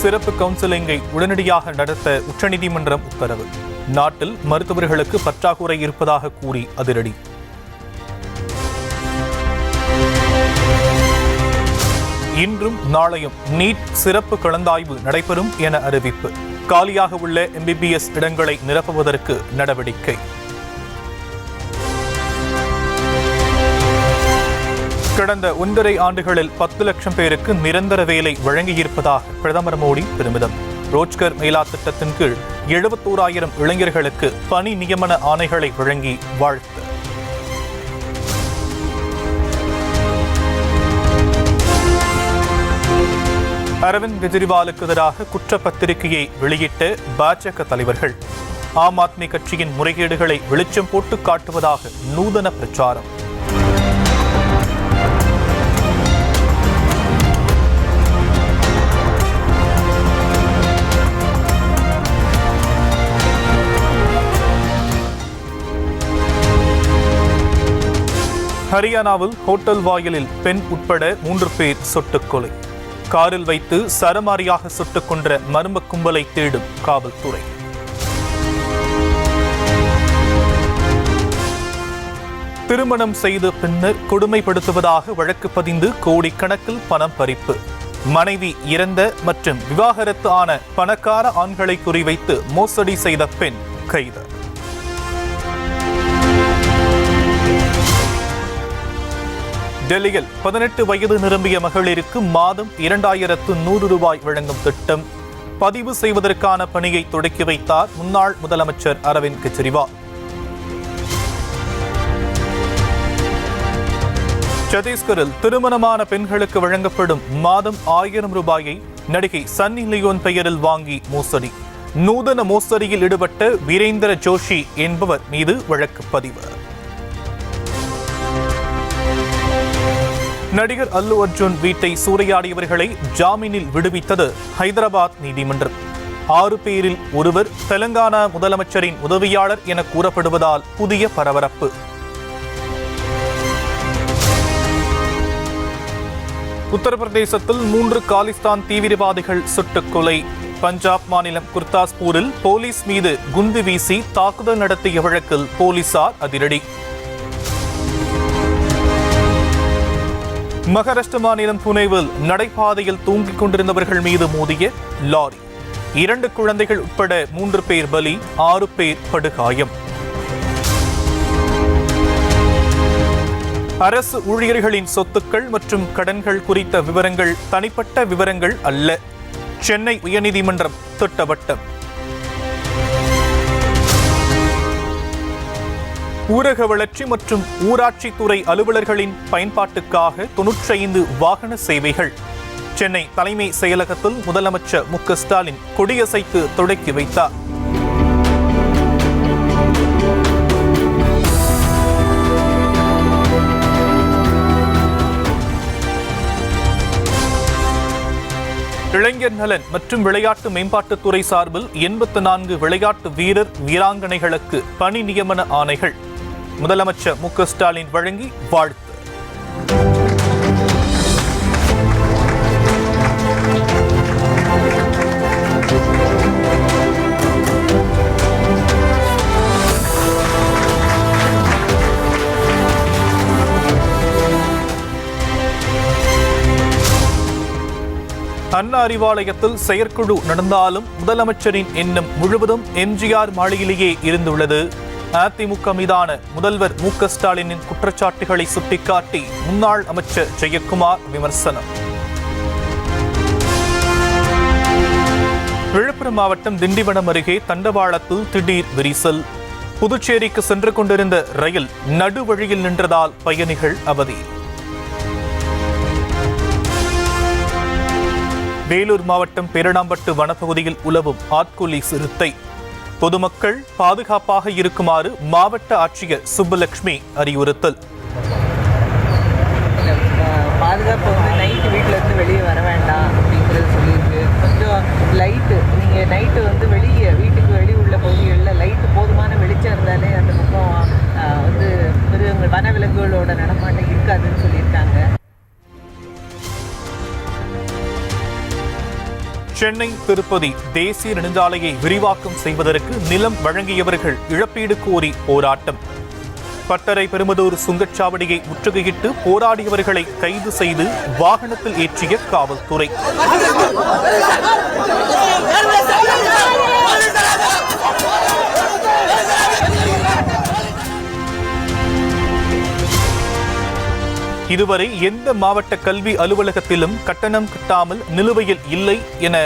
சிறப்பு கவுன்சிலிங்கை உடனடியாக நடத்த உச்சநீதிமன்றம் உத்தரவு. நாட்டில் மருத்துவர்களுக்கு பற்றாக்குறை இருப்பதாக கூறி அதிரடி. இன்றும் நாளையும் நீட் சிறப்பு கலந்தாய்வு நடைபெறும் என அறிவிப்பு. காலியாக உள்ள MBBS இடங்களை நிரப்புவதற்கு நடவடிக்கை. கடந்த 1.5 ஆண்டுகளில் 10 லட்சம் பேருக்கு நிரந்தர வேலை வழங்கியிருப்பதாக பிரதமர் மோடி பெருமிதம். ரோஜ்கர் மேலா திட்டத்தின் கீழ் 71,000 இளைஞர்களுக்கு பணி நியமன ஆணைகளை வழங்கி வாழ்த்து. அரவிந்த் கெஜ்ரிவாலுக்கு எதிராக குற்றப்பத்திரிகையை வெளியிட்ட பாஜக தலைவர்கள். ஆம் ஆத்மி கட்சியின் முறைகேடுகளை வெளிச்சம் போட்டு காட்டுவதாக நூதன பிரச்சாரம். ஹரியானாவில் ஹோட்டல் வாயிலில் பெண் உட்பட 3 பேர் சுட்டுக் கொலை. காரில் வைத்து சரமாரியாக சுட்டுக் கொன்ற மர்ம கும்பலை தேடும் காவல்துறை. திருமணம் செய்த பின்னர் கொடுமைப்படுத்துவதாக வழக்கு பதிந்து கோடிக்கணக்கில் பணம் பறிப்பு. மனைவி இறந்த மற்றும் விவாகரத்து ஆன பணக்கார ஆண்களை குறிவைத்து மோசடி செய்த பெண் கைது. டெல்லியில் 18 வயது நிரம்பிய மகளிருக்கு மாதம் 2,100 ரூபாய் வழங்கும் திட்டம் பதிவு செய்வதற்கான பணியை தொடக்கி வைத்தார் முன்னாள் முதலமைச்சர் அரவிந்த் கெஜ்ரிவால். சத்தீஸ்கரில் திருமணமான பெண்களுக்கு வழங்கப்படும் மாதம் 1000 ரூபாயை நடிகை சன்னி லியோன் பெயரில் வாங்கி மோசடி. நூதன மோசடியில் ஈடுபட்ட வீரேந்திர ஜோஷி என்பவர் மீது வழக்கு பதிவு. நடிகர் அல்லு அர்ஜுன் வீட்டை சூறையாடியவர்களை ஜாமீனில் விடுவித்தது ஹைதராபாத் நீதிமன்றம். 6 பேரில் ஒருவர் தெலங்கானா முதலமைச்சரின் உதவியாளர் என கூறப்படுவதால் புதிய பரபரப்பு. உத்தரப்பிரதேசத்தில் 3 காலிஸ்தான் தீவிரவாதிகள் சுட்டுக் கொலை. பஞ்சாப் மாநிலம் குர்தாஸ்பூரில் போலீஸ் மீது குண்டு வீசி தாக்குதல் நடத்திய வழக்கில் போலீசார் அதிரடி. மகாராஷ்டிர மாநிலம் புனேவில் நடைபாதையில் தூங்கிக் கொண்டிருந்தவர்கள் மீது மோதிய லாரி. 2 குழந்தைகள் உட்பட 3 பேர் பலி, 6 பேர் படுகாயம். அரசு ஊழியர்களின் சொத்துக்கள் மற்றும் கடன்கள் குறித்த விவரங்கள் தனிப்பட்ட விவரங்கள் அல்ல. சென்னை உயர்நீதிமன்றம் திட்டவட்டம். ஊரக வளர்ச்சி மற்றும் ஊராட்சித்துறை அலுவலர்களின் பயன்பாட்டுக்காக 95 வாகன சேவைகள். சென்னை தலைமை செயலகத்தில் முதலமைச்சர் மு.க. ஸ்டாலின் கொடியசைத்து தொடக்கி வைத்தார். இளைஞர் நலன் மற்றும் விளையாட்டு மேம்பாட்டுத்துறை சார்பில் 84 விளையாட்டு வீரர் வீராங்கனைகளுக்கு பணி நியமன ஆணைகள். முதலமைச்சர் மு.க. ஸ்டாலின் வழங்கி வாழ்த்து. அண்ணா அறிவாலயத்தில் செயற்குழு நடந்தாலும் முதலமைச்சரின் எண்ணம் முழுவதும் எம்ஜிஆர் மாளிகையிலேயே இருந்துள்ளது. அதிமுக மீதான முதல்வர் மு.க. ஸ்டாலினின் குற்றச்சாட்டுகளை சுட்டிக்காட்டி முன்னாள் அமைச்சர் ஜெயக்குமார் விமர்சனம். விழுப்புரம் மாவட்டம் திண்டிவனம் அருகே தண்டவாளத்தில் திடீர் விரிசல். புதுச்சேரிக்கு சென்று கொண்டிருந்த ரயில் நடுவழியில் நின்றதால் பயணிகள் அவதி. வேலூர் மாவட்டம் பேரணாம்பட்டு வனப்பகுதியில் உலவும் ஆட்கொல்லி சிறுத்தை. பொதுமக்கள் பாதுகாப்பாக இருக்குமாறு மாவட்ட ஆட்சியர் சுப்புலட்சுமி அறிவுறுத்தல். பாதுகாப்பு நைட்டு வீட்டில் இருந்து வெளியே வர வேண்டாம் அப்படிங்கிறது சொல்லியிருக்கு. கொஞ்சம் லைட்டு நீங்கள் நைட்டு வெளியே வீட்டுக்கு வெளியே உள்ள பகுதிகளில் லைட்டு போதுமான வெளிச்சம் இருந்தாலே அந்த பக்கம் மிருகங்கள் வனவிலங்குகளோட நடமாட்டம் இருக்காதுன்னு சொல்லியிருக்காங்க. சென்னை திருப்பதி தேசிய நெடுஞ்சாலையை விரிவாக்கம் செய்வதற்கு நிலம் வழங்கியவர்கள் இழப்பீடு கோரி போராட்டம். பட்டறை பெருமதூர் சுங்கச்சாவடியை முற்றுகையிட்டு போராடியவர்களை கைது செய்து வாகனத்தில் ஏற்றிய காவல்துறை. இதுவரை எந்த மாவட்ட கல்வி அலுவலகத்திலும் கட்டணம் கட்டாமல் நிலுவையில் இல்லை என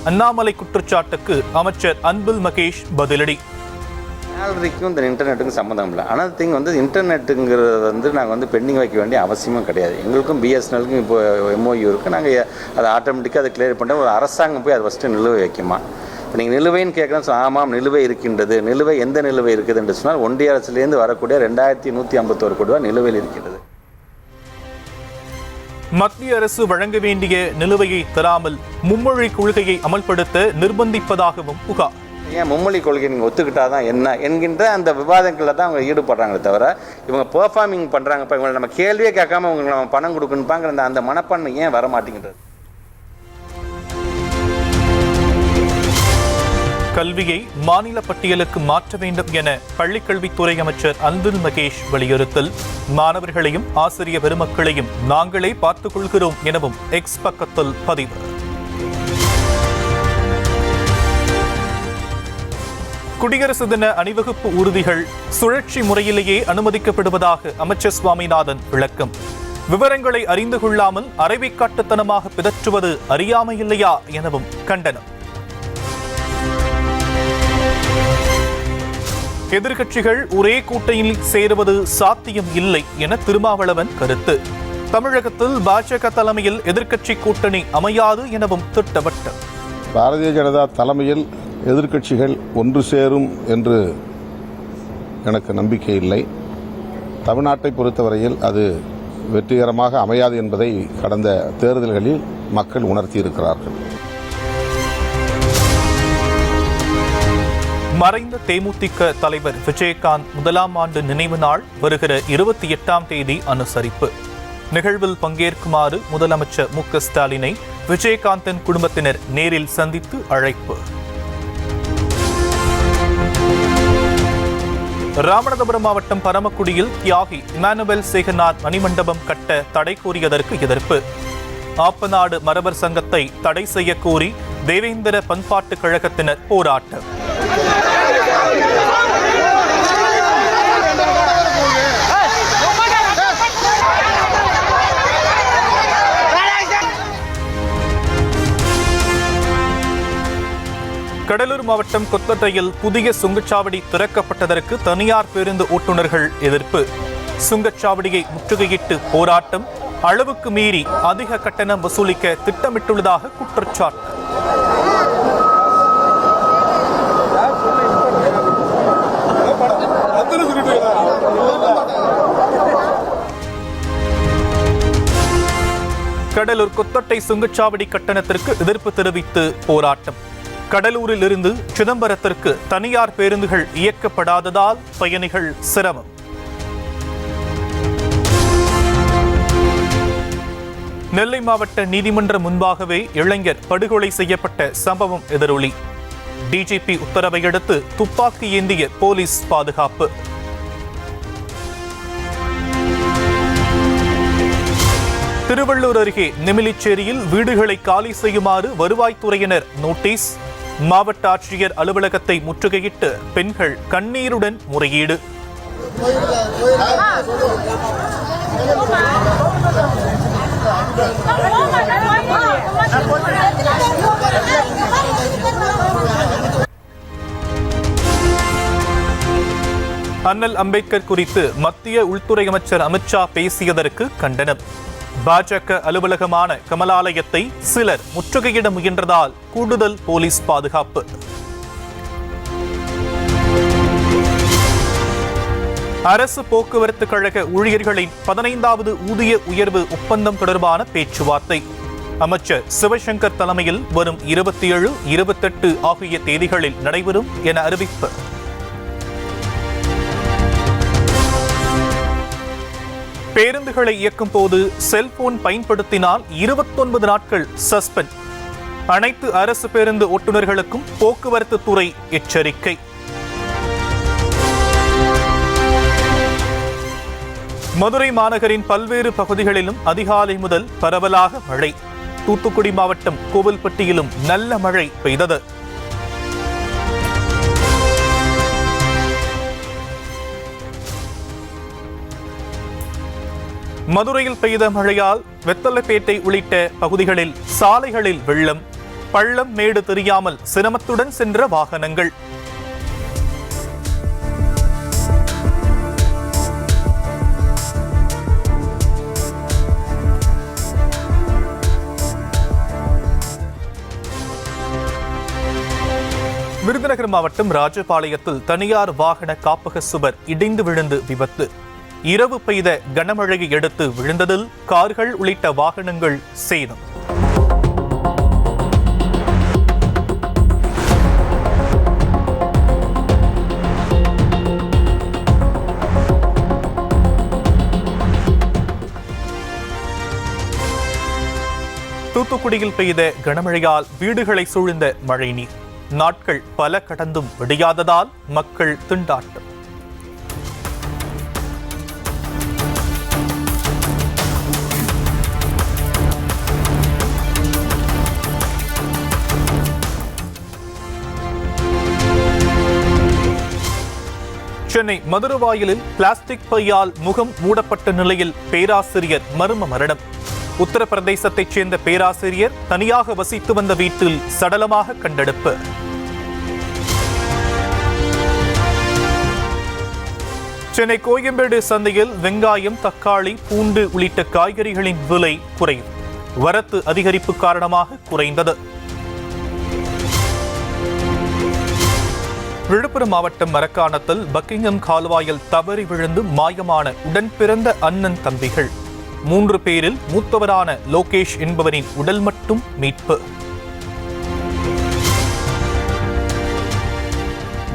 அண்ணாமலை குற்றச்சாட்டுக்கு அமைச்சர் அன்பில் மகேஷ் பதிலடி. சேலரிக்கும் இந்த இன்டர்நெட்டுக்கும் சம்மந்தம் இல்லை. ஆனால் திங் இன்டர்நெட்டுங்கிறது நாங்கள் பெண்டிங் வைக்க வேண்டிய அவசியமும் கிடையாது. எங்களுக்கும் பிஎஸ்என்எலுக்கும் இப்போ MOU இருக்குது. நாங்கள் அதை ஆட்டோமேட்டிக்காக அதை கிளியர் பண்ண ஒரு அரசாங்கம் போய் அதை ஃபஸ்ட்டு நிலுவை வைக்குமா? இப்போ நீங்கள் நிலுவைன்னு கேட்குறேன்னு ஆமாம் நிலுவை இருக்கின்றது. நிலுவை எந்த நிலுவை இருக்குது என்று சொன்னால் ஒன்றிய அரசுலேருந்து வரக்கூடிய 2151 கோடி ரூபா நிலுவையில் இருக்கிறது. மத்திய அரசு வழங்க வேண்டிய நிலுவையை தராமல் மும்மொழி கொள்கையை அமல்படுத்த நிர்பந்திப்பதாகவும் புகார். ஏன் மும்மொழி கொள்கை நீங்கள் ஒத்துக்கிட்டாதான் என்ன என்கின்ற அந்த விவாதங்களில் தான் அவங்க ஈடுபடுறாங்களே தவிர இவங்க பெர்ஃபார்மிங் பண்ணுறாங்க. இப்போ இவங்களை நம்ம கேள்வியே கேட்காம உங்களுக்கு நம்ம பணம் கொடுக்கணுப்பாங்கிற அந்த மனப்பான்மை ஏன் வர மாட்டேங்கிறது? கல்வியை மாநில பட்டியலுக்கு மாற்ற வேண்டும் என பள்ளிக்கல்வித்துறை அமைச்சர் அன்பில் மகேஷ் வலியுறுத்தல். மாணவர்களையும் ஆசிரிய பெருமக்களையும் நாங்களே பார்த்துக் கொள்கிறோம் எனவும் எக்ஸ் பக்கத்தில் பதிவு. குடியரசு தின அணிவகுப்பு ஊர்திகள் சுழற்சி முறையிலேயே அனுமதிக்கப்படுவதாக அமைச்சர் சுவாமிநாதன் விளக்கம். விவரங்களை அறிந்து கொள்ளாமல் அரைவைக்காட்டுத்தனமாக பிதற்றுவது அறியாமை இல்லையா எனவும் கண்டனம். எதிர்க்கட்சிகள் ஒரே கூட்டணியில் சேருவது சாத்தியம் இல்லை என திருமாவளவன் கருத்து. தமிழகத்தில் பாஜக தலைமையில் எதிர்க்கட்சி கூட்டணி அமையாது எனவும் திட்டவட்டம். பாரதிய ஜனதா தலைமையில் எதிர்க்கட்சிகள் ஒன்று சேரும் என்று எனக்கு நம்பிக்கை இல்லை. தமிழ்நாட்டை பொறுத்தவரையில் அது வெற்றிகரமாக அமையாது என்பதை கடந்த தேர்தல்களில் மக்கள் உணர்த்தியிருக்கிறார்கள். மறைந்த தேமுதிக தலைவர் விஜயகாந்த் முதலாம் ஆண்டு நினைவு நாள் வருகிற 28ஆம் தேதி அனுசரிப்பு. நிகழ்வில் பங்கேற்குமாறு முதலமைச்சர் மு.க. ஸ்டாலினை விஜயகாந்தின் குடும்பத்தினர் நேரில் சந்தித்து அழைப்பு. ராமநாதபுரம் மாவட்டம் பரமக்குடியில் தியாகி இமானுவேல் சேகநாத் மணிமண்டபம் கட்ட தடை கோரியதற்கு எதிர்ப்பு. ஆப்பநாடு மரபர் சங்கத்தை தடை செய்ய கோரி தேவேந்திர பண்பாட்டு கழகத்தினர் போராட்டம். கடலூர் மாவட்டம் கொத்தட்டையில் புதிய சுங்கச்சாவடி திறக்கப்பட்டதற்கு தனியார் பேருந்து ஓட்டுநர்கள் எதிர்ப்பு. சுங்கச்சாவடியை முற்றுகையிட்டு போராட்டம். அளவுக்கு மீறி அதிக கட்டணம் வசூலிக்க திட்டமிட்டுள்ளதாக குற்றச்சாட்டு. கடலூர் கொத்தட்டை சுங்கச்சாவடி கட்டணத்திற்கு எதிர்ப்பு தெரிவித்து போராட்டம். கடலூரில் இருந்து சிதம்பரத்திற்கு தனியார் பேருந்துகள் இயக்கப்படாததால் பயணிகள் சிரமம். நெல்லை மாவட்ட நீதிமன்றம் முன்பாகவே இளைஞர் படுகொலை செய்யப்பட்ட சம்பவம் எதிரொலி. டிஜிபி உத்தரவை அடுத்து துப்பாக்கி ஏந்திய போலீஸ் பாதுகாப்பு. திருவள்ளூர் அருகே நெமிலிச்சேரியில் வீடுகளை காலி செய்யுமாறு வருவாய்த்துறையினர் நோட்டீஸ். மாவட்ட ஆட்சியர் அலுவலகத்தை முற்றுகையிட்டு பெண்கள் கண்ணீருடன் முறையீடு. அண்ணல் அம்பேத்கர் குறித்து மத்திய உள்துறை அமைச்சர் அமித்ஷா பேசியதற்கு கண்டனம். பாஜக அலுவலகமான கமலாலயத்தை சிலர் முற்றுகையிட முயன்றதால் கூடுதல் போலீஸ் பாதுகாப்பு. அரசு போக்குவரத்து கழக ஊழியர்களின் 15வது ஊதிய உயர்வு ஒப்பந்தம் தொடர்பான பேச்சுவார்த்தை. அமைச்சர் சிவசங்கர் தலைமையில் வரும் 27, 28 ஆகிய தேதிகளில் நடைபெறும் என அறிவிப்பு. பேருந்துகளை இயக்கும் போது செல்போன் பயன்படுத்தினால் 29 நாட்கள் சஸ்பெண்ட். அனைத்து அரசு பேருந்து ஓட்டுநர்களுக்கும் போக்குவரத்து துறை எச்சரிக்கை. மதுரை மாநகரின் பல்வேறு பகுதிகளிலும் அதிகாலை முதல் பரவலாக மழை. தூத்துக்குடி மாவட்டம் கோவில்பட்டியிலும் நல்ல மழை பெய்தது. மதுரையில் பெய்த மழையால் வெத்தலைப்பேட்டை உள்ளிட்ட பகுதிகளில் சாலைகளில் வெள்ளம், பள்ளம் மேடு தெரியாமல் சிரமத்துடன் சென்ற வாகனங்கள். விருதுநகர் மாவட்டம் ராஜபாளையத்தில் தனியார் வாகன காப்பக சுவர் இடிந்து விழுந்து விபத்து. இரவு பெய்த கனமழையை அடுத்து விழுந்ததில் கார்கள் உள்ளிட்ட வாகனங்கள் சேதம். தூத்துக்குடியில் பெய்த கனமழையால் வீடுகளை சூழ்ந்த மழைநீர். நாட்கள் பல கடந்தும் விடியாததால் மக்கள் திண்டாட்டம். சென்னை மதுரவாயலில் பிளாஸ்டிக் பையால் முகம் மூடப்பட்ட நிலையில் பேராசிரியர் மர்ம மரணம். உத்தரப்பிரதேசத்தைச் சேர்ந்த பேராசிரியர் தனியாக வசித்து வந்த வீட்டில் சடலமாக கண்டெடுப்பு. சென்னை கோயம்பேடு சந்தையில் வெங்காயம், தக்காளி, பூண்டு உள்ளிட்ட காய்கறிகளின் விலை குறையும். வரத்து அதிகரிப்பு காரணமாக குறைந்தது. விழுப்புரம் மாவட்டம் மரக்காணத்தில் பக்கிங்ஹாம் கால்வாயில் தவறி விழுந்து மாயமான உடன் பிறந்த அண்ணன் தம்பிகள். 3 பேரில் மூத்தவரான லோகேஷ் என்பவரின் உடல் மட்டும் மீட்பு.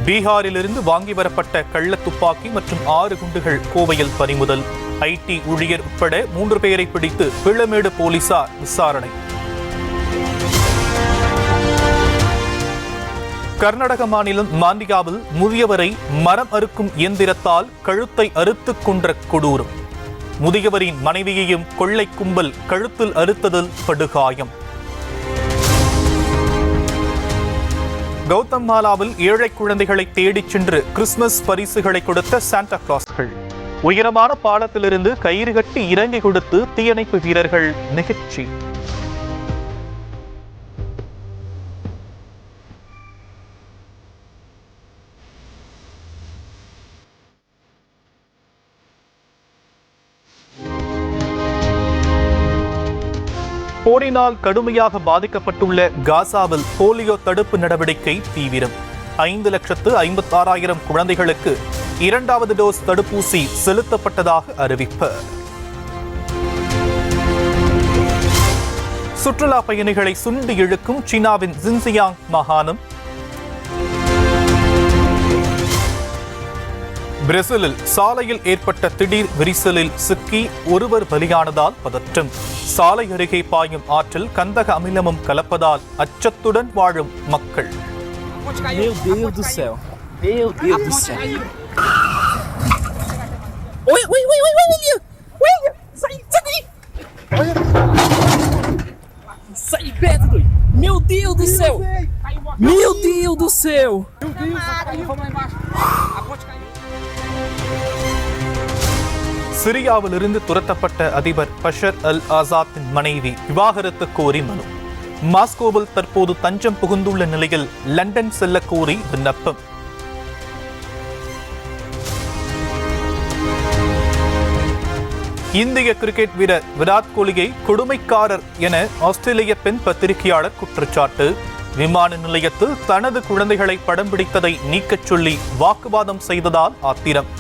பீகாரிலிருந்து வாங்கி வரப்பட்ட கள்ள துப்பாக்கி மற்றும் 6 குண்டுகள் கோவையில் பறிமுதல். ஐடி ஊழியர் உட்பட 3 பேரை பிடித்து பிளமேடு போலீசார் விசாரணை. கர்நாடக மாநிலம் மாண்டியாவில் முதியவரை மரம் அறுக்கும் இயந்திரத்தால் கழுத்தை அறுத்துக் கொன்ற கொடூரம். முதியவரின் மனைவியையும் கொள்ளை கும்பல் கழுத்தில் அறுத்ததில் படுகாயம். கௌதம் மாலாவில் ஏழை குழந்தைகளை தேடிச் சென்று கிறிஸ்துமஸ் பரிசுகளை கொடுத்த சாண்டா கிளாஸ்கள். உயரமான பாலத்திலிருந்து கயிறு கட்டி இறங்கி கொடுத்து தீயணைப்பு வீரர்கள் நிகழ்ச்சி. போரினால் கடுமையாக பாதிக்கப்பட்டுள்ள காசாவில் போலியோ தடுப்பு நடவடிக்கை தீவிரம். 5,56,000 குழந்தைகளுக்கு 2வது டோஸ் தடுப்பூசி செலுத்தப்பட்டதாக அறிவிப்பு. சுற்றுலா பயணிகளை சுண்டி இழுக்கும் சீனாவின் ஜின்ஜியாங் மாகாணம். பிரேசிலில் சாலையில் ஏற்பட்ட திடீர் விரிசலில் சிக்கி ஒருவர் பலியானதால் பதற்றம். சாலை அருகே பாயும் ஆற்றில் கந்தக அமிலமும் கலப்பதால் அச்சத்துடன் வாழும் மக்கள். Meu Deus do céu. Meu Deus do céu. Oi, William. William, sai daí. Sai perto, doido. Meu Deus do céu. Meu Deus do céu. Meu Deus, vamos lá embaixo. A ponte caiu. சிரியாவிலிருந்து துரத்தப்பட்ட அதிபர் Bashar al ஆசாத்தின் மனைவி விவாகரத்து கோரி மனு. மாஸ்கோவில் தற்போது தஞ்சம் புகுந்துள்ள நிலையில் London செல்ல கோரி விண்ணப்பம். இந்திய கிரிக்கெட் வீரர் விராட் கோலியை கொடுமைக்காரர் என ஆஸ்திரேலிய பெண் பத்திரிகையாளர் குற்றச்சாட்டு. விமான நிலையத்தில் தனது குழந்தைகளை படம் பிடித்ததை நீக்கச் சொல்லி வாக்குவாதம் செய்ததால் ஆத்திரம்.